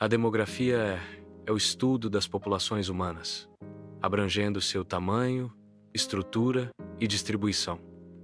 A demografia é o estudo das populações humanas, abrangendo seu tamanho, estrutura e distribuição.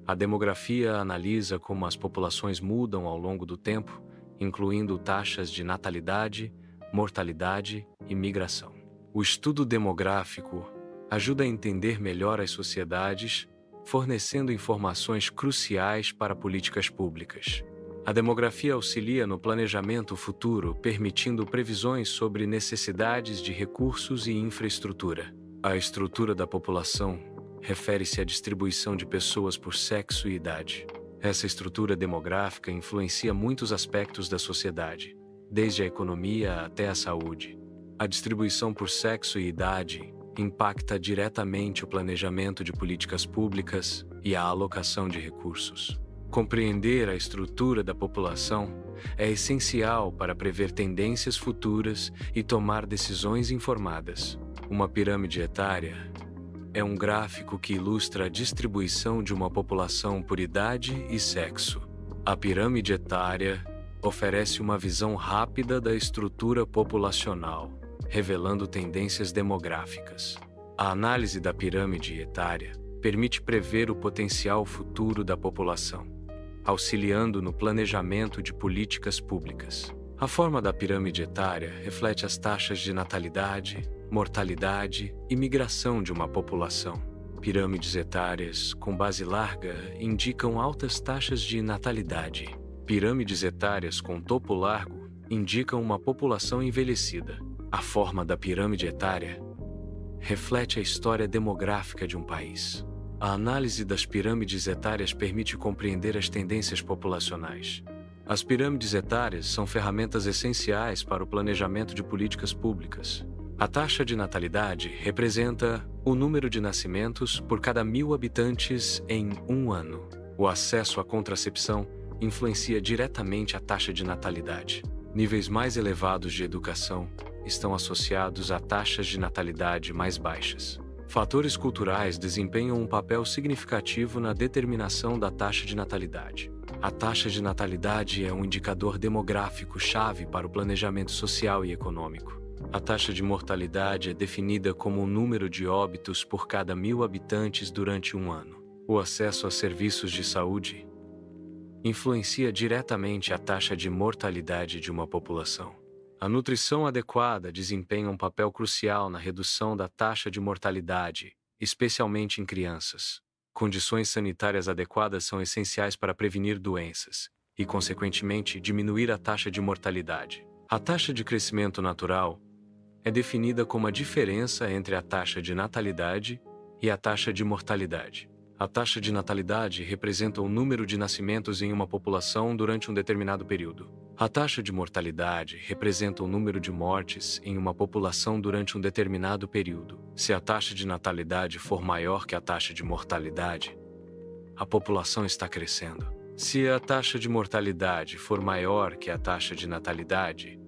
A demografia analisa como as populações mudam ao longo do tempo, incluindo taxas de natalidade, mortalidade e migração. O estudo demográfico ajuda a entender melhor as sociedades, fornecendo informações cruciais para políticas públicas. A demografia auxilia no planejamento futuro, permitindo previsões sobre necessidades de recursos e infraestrutura. A estrutura da população refere-se à distribuição de pessoas por sexo e idade. Essa estrutura demográfica influencia muitos aspectos da sociedade, desde a economia até a saúde. A distribuição por sexo e idade impacta diretamente o planejamento de políticas públicas e a alocação de recursos. Compreender a estrutura da população é essencial para prever tendências futuras e tomar decisões informadas. Uma pirâmide etária é um gráfico que ilustra a distribuição de uma população por idade e sexo. A pirâmide etária oferece uma visão rápida da estrutura populacional, revelando tendências demográficas. A análise da pirâmide etária permite prever o potencial futuro da população, auxiliando no planejamento de políticas públicas. A forma da pirâmide etária reflete as taxas de natalidade, mortalidade e migração de uma população. Pirâmides etárias com base larga indicam altas taxas de natalidade. Pirâmides etárias com topo largo indicam uma população envelhecida. A forma da pirâmide etária reflete a história demográfica de um país. A análise das pirâmides etárias permite compreender as tendências populacionais. As pirâmides etárias são ferramentas essenciais para o planejamento de políticas públicas. A taxa de natalidade representa o número de nascimentos por cada 1.000 habitantes em um ano. O acesso à contracepção influencia diretamente a taxa de natalidade. Níveis mais elevados de educação estão associados a taxas de natalidade mais baixas. Fatores culturais desempenham um papel significativo na determinação da taxa de natalidade. A taxa de natalidade é um indicador demográfico chave para o planejamento social e econômico. A taxa de mortalidade é definida como o número de óbitos por cada 1.000 habitantes durante um ano. O acesso a serviços de saúde influencia diretamente a taxa de mortalidade de uma população. A nutrição adequada desempenha um papel crucial na redução da taxa de mortalidade, especialmente em crianças. Condições sanitárias adequadas são essenciais para prevenir doenças e, consequentemente, diminuir a taxa de mortalidade. A taxa de crescimento natural é definida como a diferença entre a taxa de natalidade e a taxa de mortalidade. A taxa de natalidade representa o número de nascimentos em uma população durante um determinado período. A taxa de mortalidade representa o número de mortes em uma população durante um determinado período. Se a taxa de natalidade for maior que a taxa de mortalidade, a população está crescendo. Se a taxa de mortalidade for maior que a taxa de natalidade,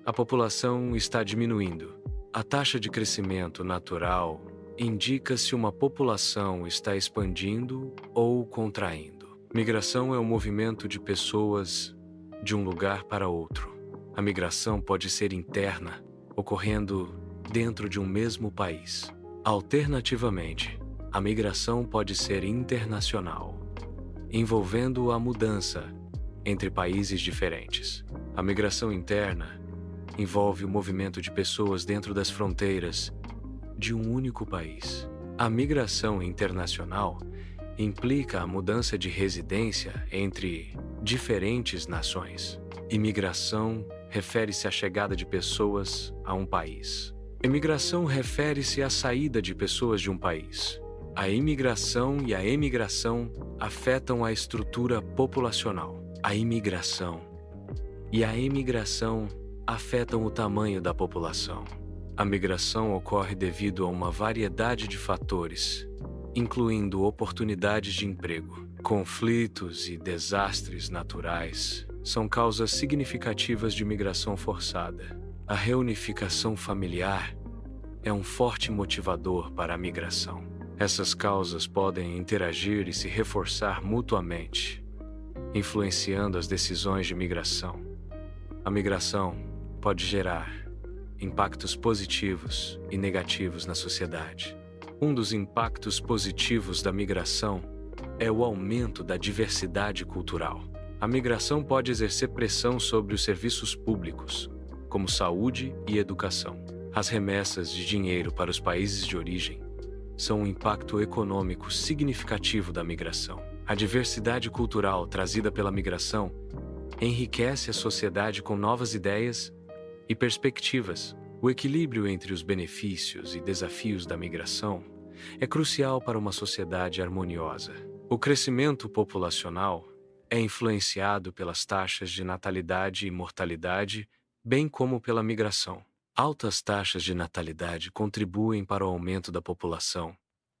a população está diminuindo. A taxa de crescimento natural indica se uma população está expandindo ou contraindo. Migração é o movimento de pessoas de um lugar para outro. A migração pode ser interna, ocorrendo dentro de um mesmo país. Alternativamente, a migração pode ser internacional, envolvendo a mudança entre países diferentes. A migração interna envolve o movimento de pessoas dentro das fronteiras de um único país. A migração internacional implica a mudança de residência entre diferentes nações. Imigração refere-se à chegada de pessoas a um país. Imigração refere-se à saída de pessoas de um país. A imigração e a emigração afetam a estrutura populacional. A imigração e a emigração afetam o tamanho da população. A migração ocorre devido a uma variedade de fatores, incluindo oportunidades de emprego. Conflitos e desastres naturais são causas significativas de migração forçada. A reunificação familiar é um forte motivador para a migração. Essas causas podem interagir e se reforçar mutuamente, influenciando as decisões de migração. A migração pode gerar impactos positivos e negativos na sociedade. Um dos impactos positivos da migração é o aumento da diversidade cultural. A migração pode exercer pressão sobre os serviços públicos, como saúde e educação. As remessas de dinheiro para os países de origem são um impacto econômico significativo da migração. A diversidade cultural trazida pela migração enriquece a sociedade com novas ideias e perspectivas. O equilíbrio entre os benefícios e desafios da migração é crucial para uma sociedade harmoniosa. O crescimento populacional é influenciado pelas taxas de natalidade e mortalidade, bem como pela migração. Altas taxas de natalidade contribuem para o aumento da população,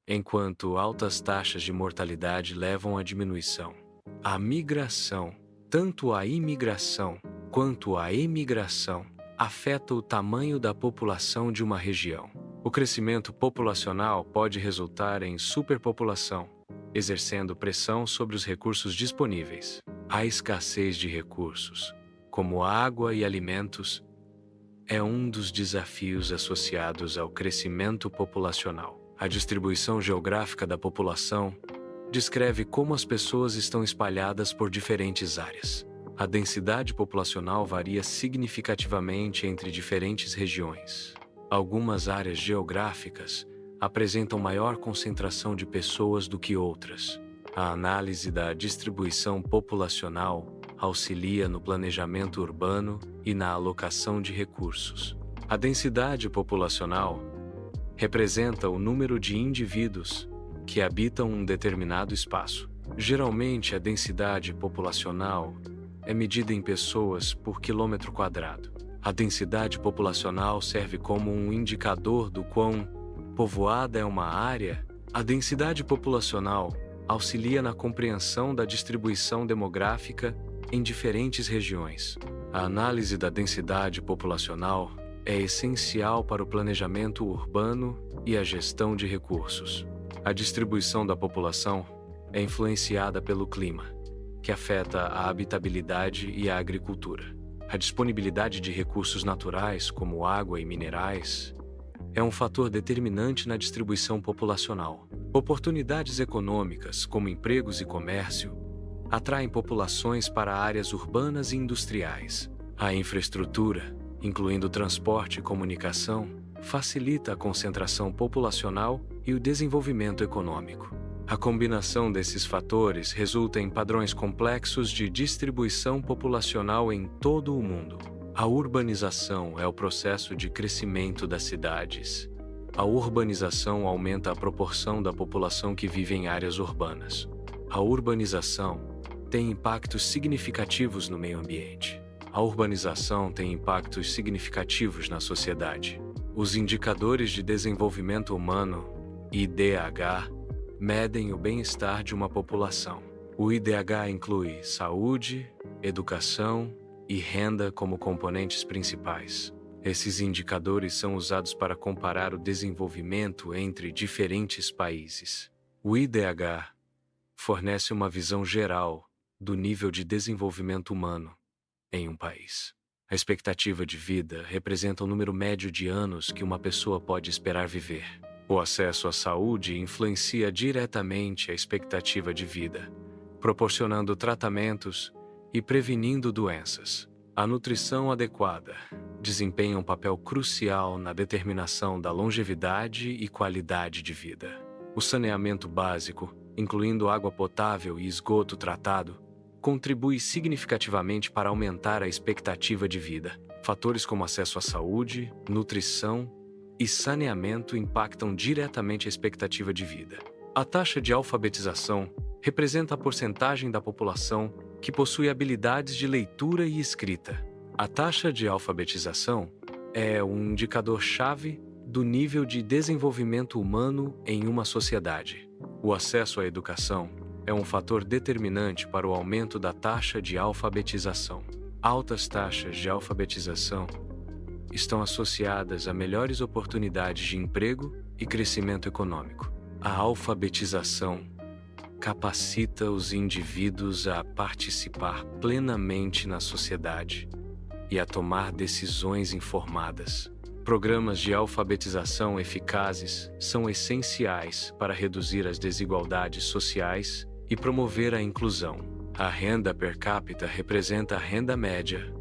enquanto altas taxas de mortalidade levam à diminuição. A migração, tanto a imigração quanto a emigração, afeta o tamanho da população de uma região. O crescimento populacional pode resultar em superpopulação, exercendo pressão sobre os recursos disponíveis. A escassez de recursos, como água e alimentos, é um dos desafios associados ao crescimento populacional. A distribuição geográfica da população descreve como as pessoas estão espalhadas por diferentes áreas. A densidade populacional varia significativamente entre diferentes regiões. Algumas áreas geográficas apresentam maior concentração de pessoas do que outras. A análise da distribuição populacional auxilia no planejamento urbano e na alocação de recursos. A densidade populacional representa o número de indivíduos que habitam um determinado espaço. Geralmente, a densidade populacional é medida em pessoas por quilômetro quadrado. A densidade populacional serve como um indicador do quão povoada é uma área. A densidade populacional auxilia na compreensão da distribuição demográfica em diferentes regiões. A análise da densidade populacional é essencial para o planejamento urbano e a gestão de recursos. A distribuição da população é influenciada pelo clima, que afeta a habitabilidade e a agricultura. A disponibilidade de recursos naturais, como água e minerais, é um fator determinante na distribuição populacional. Oportunidades econômicas, como empregos e comércio, atraem populações para áreas urbanas e industriais. A infraestrutura, incluindo transporte e comunicação, facilita a concentração populacional e o desenvolvimento econômico. A combinação desses fatores resulta em padrões complexos de distribuição populacional em todo o mundo. A urbanização é o processo de crescimento das cidades. A urbanização aumenta a proporção da população que vive em áreas urbanas. A urbanização tem impactos significativos no meio ambiente. A urbanização tem impactos significativos na sociedade. Os indicadores de desenvolvimento humano, IDH, medem o bem-estar de uma população. O IDH inclui saúde, educação e renda como componentes principais. Esses indicadores são usados para comparar o desenvolvimento entre diferentes países. O IDH fornece uma visão geral do nível de desenvolvimento humano em um país. A expectativa de vida representa o número médio de anos que uma pessoa pode esperar viver. O acesso à saúde influencia diretamente a expectativa de vida, proporcionando tratamentos e prevenindo doenças. A nutrição adequada desempenha um papel crucial na determinação da longevidade e qualidade de vida. O saneamento básico, incluindo água potável e esgoto tratado, contribui significativamente para aumentar a expectativa de vida. Fatores como acesso à saúde, nutrição e saneamento impactam diretamente a expectativa de vida. A taxa de alfabetização representa a porcentagem da população que possui habilidades de leitura e escrita. A taxa de alfabetização é um indicador-chave do nível de desenvolvimento humano em uma sociedade. O acesso à educação é um fator determinante para o aumento da taxa de alfabetização. Altas taxas de alfabetização estão associadas a melhores oportunidades de emprego e crescimento econômico. A alfabetização capacita os indivíduos a participar plenamente na sociedade e a tomar decisões informadas. Programas de alfabetização eficazes são essenciais para reduzir as desigualdades sociais e promover a inclusão. A renda per capita representa a renda média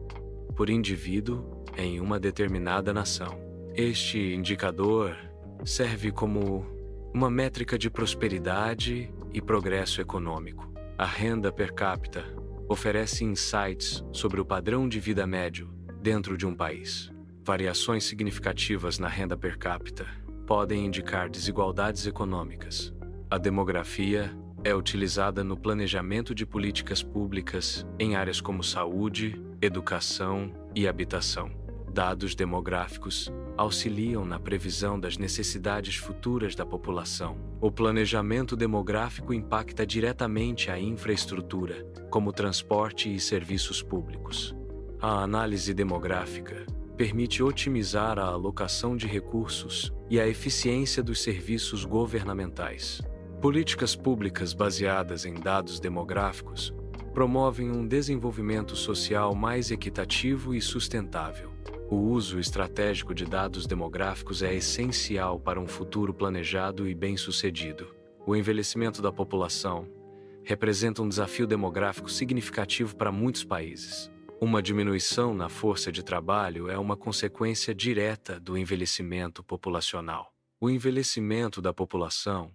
por indivíduo em uma determinada nação. Este indicador serve como uma métrica de prosperidade e progresso econômico. A renda per capita oferece insights sobre o padrão de vida médio dentro de um país. Variações significativas na renda per capita podem indicar desigualdades econômicas. A demografia é utilizada no planejamento de políticas públicas em áreas como saúde, educação e habitação. Dados demográficos auxiliam na previsão das necessidades futuras da população. O planejamento demográfico impacta diretamente a infraestrutura, como transporte e serviços públicos. A análise demográfica permite otimizar a alocação de recursos e a eficiência dos serviços governamentais. Políticas públicas baseadas em dados demográficos promovem um desenvolvimento social mais equitativo e sustentável. O uso estratégico de dados demográficos é essencial para um futuro planejado e bem-sucedido. O envelhecimento da população representa um desafio demográfico significativo para muitos países. Uma diminuição na força de trabalho é uma consequência direta do envelhecimento populacional. O envelhecimento da população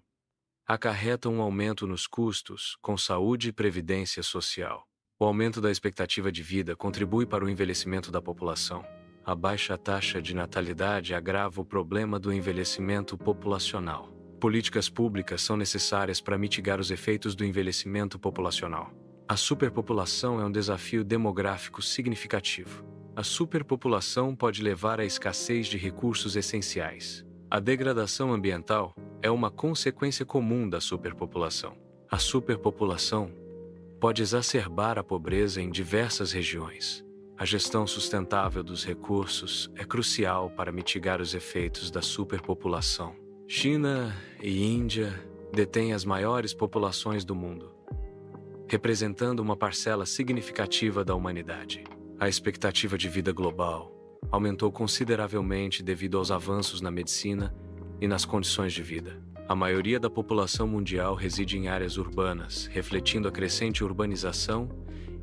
acarreta um aumento nos custos com saúde e previdência social. O aumento da expectativa de vida contribui para o envelhecimento da população. A baixa taxa de natalidade agrava o problema do envelhecimento populacional. Políticas públicas são necessárias para mitigar os efeitos do envelhecimento populacional. A superpopulação é um desafio demográfico significativo. A superpopulação pode levar à escassez de recursos essenciais. A degradação ambiental é uma consequência comum da superpopulação. A superpopulação pode exacerbar a pobreza em diversas regiões. A gestão sustentável dos recursos é crucial para mitigar os efeitos da superpopulação. China e Índia detêm as maiores populações do mundo, representando uma parcela significativa da humanidade. A expectativa de vida global aumentou consideravelmente devido aos avanços na medicina e nas condições de vida. A maioria da população mundial reside em áreas urbanas, refletindo a crescente urbanização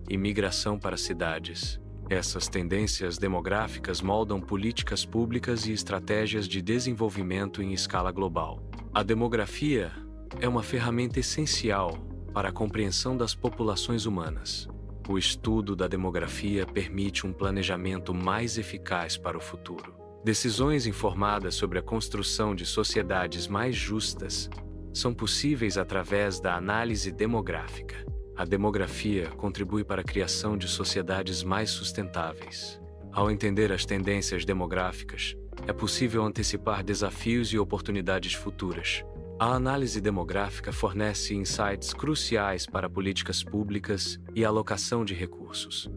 e migração para cidades. Essas tendências demográficas moldam políticas públicas e estratégias de desenvolvimento em escala global. A demografia é uma ferramenta essencial para a compreensão das populações humanas. O estudo da demografia permite um planejamento mais eficaz para o futuro. Decisões informadas sobre a construção de sociedades mais justas são possíveis através da análise demográfica. A demografia contribui para a criação de sociedades mais sustentáveis. Ao entender as tendências demográficas, é possível antecipar desafios e oportunidades futuras. A análise demográfica fornece insights cruciais para políticas públicas e alocação de recursos.